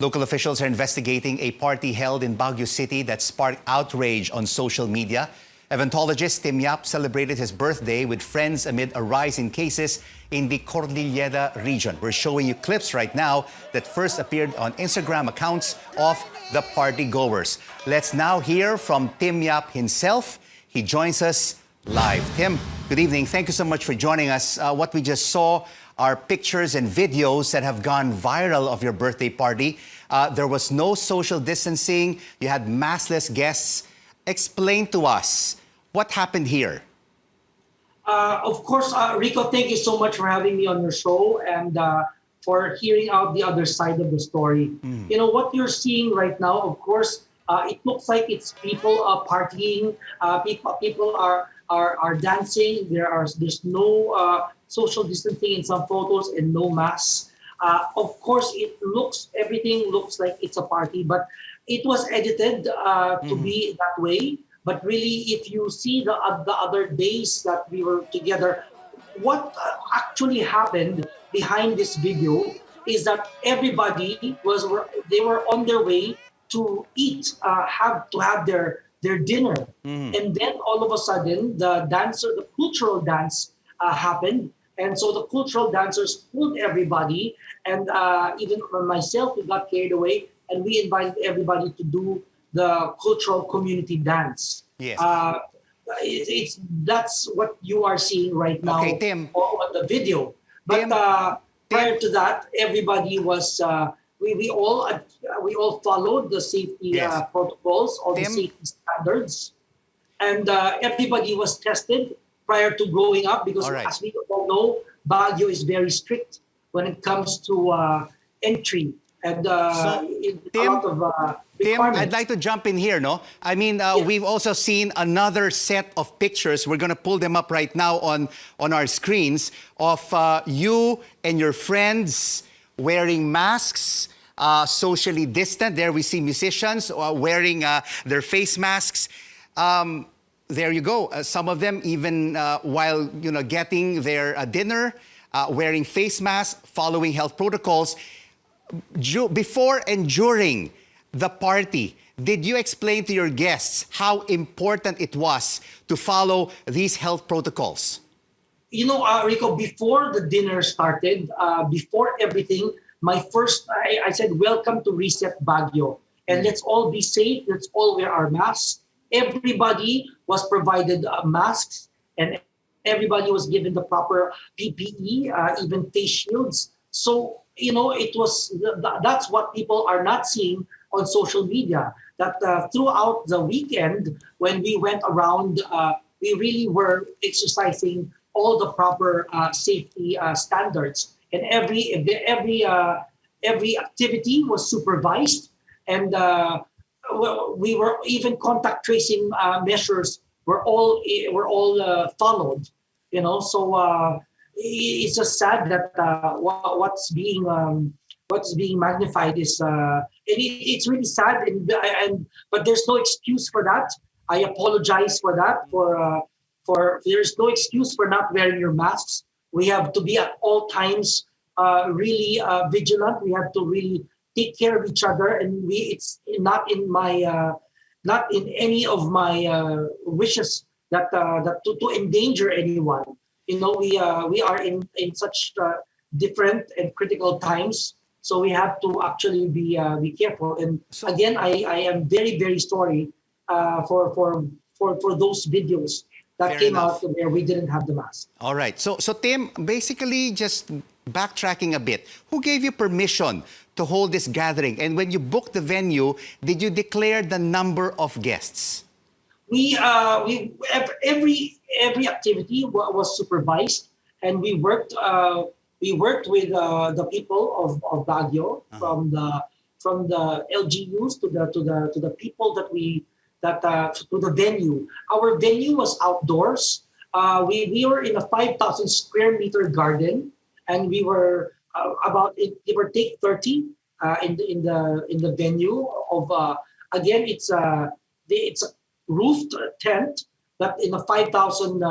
Local officials are investigating a party held in Baguio City that sparked outrage on social media. Eventologist Tim Yap celebrated his birthday with friends amid a rise in cases in the Cordillera region. We're showing you clips right now that first appeared on Instagram accounts of the party goers. Let's now hear from Tim Yap himself. He joins us live. Tim, good evening. Thank you so much for joining us. What we just saw are pictures and videos that have gone viral of your birthday party. There was no social distancing. You had maskless guests. Explain to us what happened here. Of course, Rico, thank you so much for having me on your show and for hearing out the other side of the story. You know, what you're seeing right now, of course, it looks like it's people partying, people are dancing. There's no social distancing in some photos and no masks. Of course, everything looks like it's a party, but it was edited to be that way. But really, if you see the other days that we were together, what actually happened behind this video is that everybody they were on their way to eat, have their dinner, and then all of a sudden the cultural dance happened, and so the cultural dancers pulled everybody, and even myself, we got carried away, and we invited everybody to do the cultural community dance. Yes. That's what you are seeing right now. Okay, Tim. On the video. But Tim, prior to that, everybody was we all followed the safety protocols, all the safety standards, and everybody was tested prior to going up because, as we all know, Baguio is very strict when it comes to entry. And Tim, a lot of Tim, I'd like to jump in here, no? I mean, we've also seen another set of pictures. We're going to pull them up right now on our screens of you and your friends wearing masks, socially distant. There we see musicians wearing their face masks. There you go. Some of them even while getting their dinner, wearing face masks, following health protocols. Before and during the party, did you explain to your guests how important it was to follow these health protocols? You know, Rico, before the dinner started, before everything, I said, welcome to Reset Baguio. And let's all be safe. Let's all wear our masks. Everybody was provided masks and everybody was given the proper PPE, even face shields. So, that's what people are not seeing on social media, that throughout the weekend, when we went around, we really were exercising all the proper safety standards. And every activity was supervised. And we were even contact tracing measures were all followed, so it's just sad that what's being magnified is it's really sad, but there's no excuse for that. I apologize for that. For there's no excuse for not wearing your masks. We have to be at all times really vigilant. We have to really take care of each other, and it's not in any of my wishes that to endanger anyone. We are in such different and critical times, so we have to actually be careful. And again, I am very, very sorry for those videos that came out where we didn't have the mask. All right. So Tim, basically just backtracking a bit, who gave you permission to hold this gathering? And when you booked the venue, did you declare the number of guests? Every activity was supervised, and we worked with the people of Baguio, from the LGUs to the people to the venue. Our venue was outdoors. We were in a 5,000 square meter garden, and we were about give or take 30 in the venue of again it's a roofed tent that in a 5,000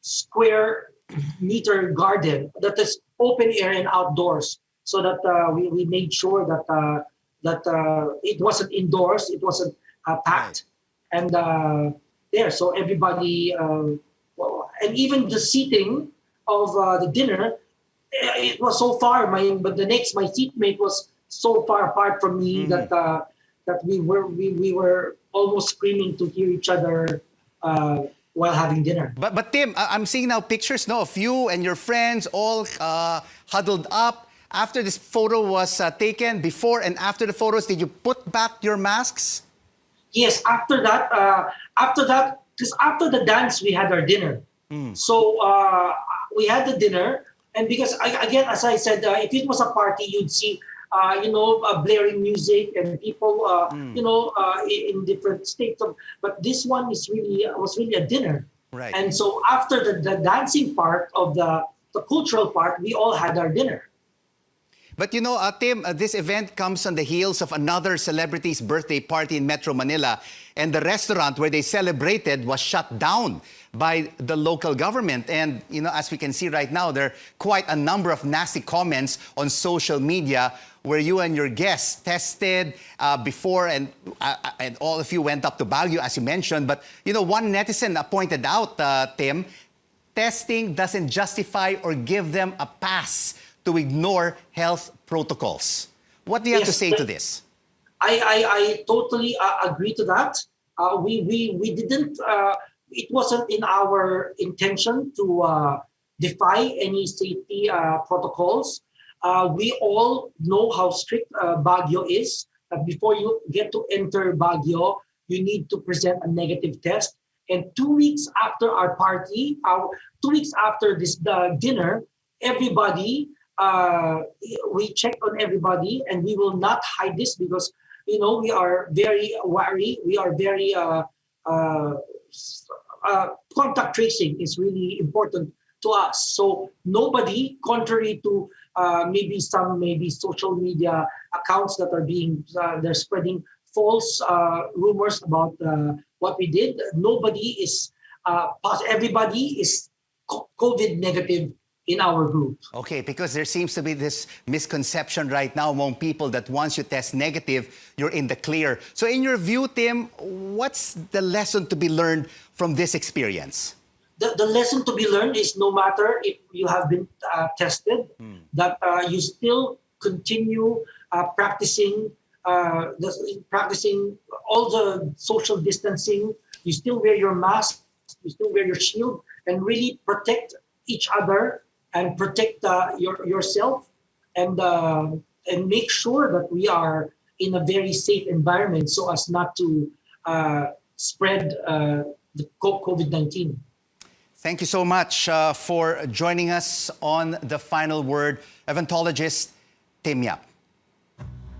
square meter garden that is open air and outdoors, so that we made sure that that it wasn't indoors, it wasn't packed, and there. So everybody, and even the seating of the dinner, it was so far. My seatmate was so far apart from me that we were almost screaming to hear each other while having dinner. But Tim, I'm seeing now pictures of you and your friends all huddled up. After this photo was taken, before and after the photos, did you put back your masks? Yes, after that, because after the dance, we had our dinner. So we had the dinner, and because, again, as I said, if it was a party, you'd see, blaring music and people, in different states. But this one was really a dinner. Right. And so after the dancing part of the cultural part, we all had our dinner. But Tim, this event comes on the heels of another celebrity's birthday party in Metro Manila, and the restaurant where they celebrated was shut down by the local government. And, as we can see right now, there are quite a number of nasty comments on social media where you and your guests tested before, and all of you went up to Baguio, as you mentioned. But, one netizen pointed out, Tim, testing doesn't justify or give them a pass to ignore health protocols. What do you have to say to this? I totally agree to that. We didn't. It wasn't in our intention to defy any safety protocols. We all know how strict Baguio is. Before you get to enter Baguio, you need to present a negative test. And 2 weeks after our party, 2 weeks after this dinner, everybody. We checked on everybody, and we will not hide this because we are very wary. We are very contact tracing is really important to us. So nobody, contrary to maybe social media accounts that are they're spreading false rumors about what we did. Nobody is everybody is COVID negative in our group. Okay, because there seems to be this misconception right now among people that once you test negative, you're in the clear. So in your view, Tim, what's the lesson to be learned from this experience? The lesson to be learned is no matter if you have been tested, that you still continue practicing all the social distancing. You still wear your mask, you still wear your shield, and really protect each other and protect yourself, and make sure that we are in a very safe environment so as not to spread the COVID-19. Thank you so much for joining us on The Final Word, Eventologist Tim Yap.